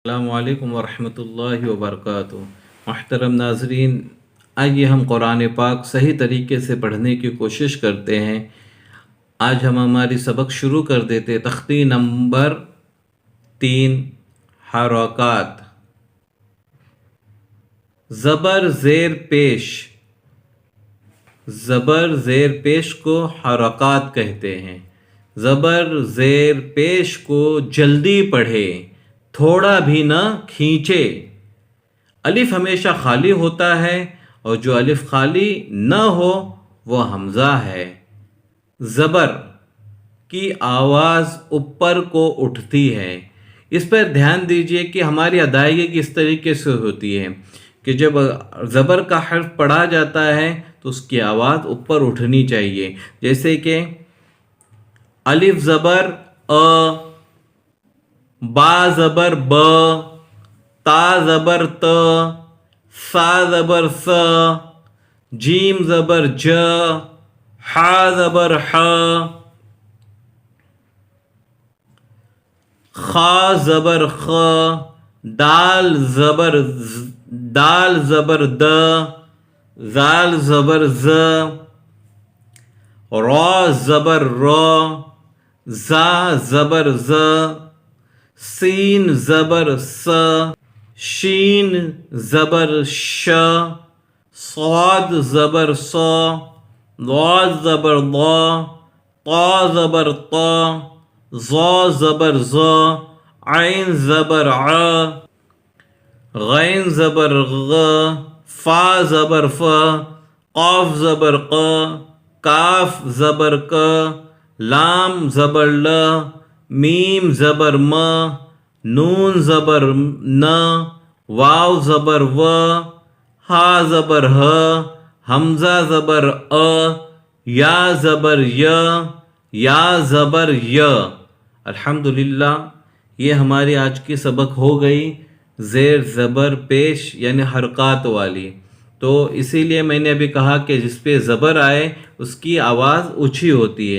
السلام علیکم ورحمۃ اللہ وبرکاتہ۔ محترم ناظرین، آئیے ہم قرآن پاک صحیح طریقے سے پڑھنے کی کوشش کرتے ہیں۔ آج ہم ہماری سبق شروع کر دیتے تختی نمبر 3، حرکات۔ زبر زیر پیش، زبر زیر پیش کو حرکات کہتے ہیں۔ زبر زیر پیش کو جلدی پڑھے، تھوڑا بھی نہ کھینچے۔ الف ہمیشہ خالی ہوتا ہے اور جو الف خالی نہ ہو وہ حمزہ ہے۔ زبر کی آواز اوپر کو اٹھتی ہے۔ اس پر دھیان دیجئے کہ ہماری ادائیگی کس طریقے سے ہوتی ہے کہ جب زبر کا حرف پڑھا جاتا ہے تو اس کی آواز اوپر اٹھنی چاہیے، جیسے کہ الف زبر ا، با زبر ب، تا زبر ت، سا زبر س، جیم زبر ج، ح زبر ح، خا زبر خ، دال زبر د، زال زبر ز، را زبر را، زا زبر ز، سین زبر س، شین زبر ش، صاد زبر ص، ضاد زبر ضا، طا زبر طا، ظا زبر ظ، عین زبر ع، غین زبر غ، فا زبر ف، قاف زبر ق، کاف زبر ک، لام زبر ل، میم زبر م، نون زبر ن، واو زبر و، ہا زبر ہ، حمزہ زبر ا، یا زبر ی، یا زبر ی۔ الحمدللہ، یہ ہماری آج کی سبق ہو گئی زیر زبر پیش یعنی حرکات والی۔ تو اسی لیے میں نے ابھی کہا کہ جس پہ زبر آئے اس کی آواز اونچی ہوتی ہے۔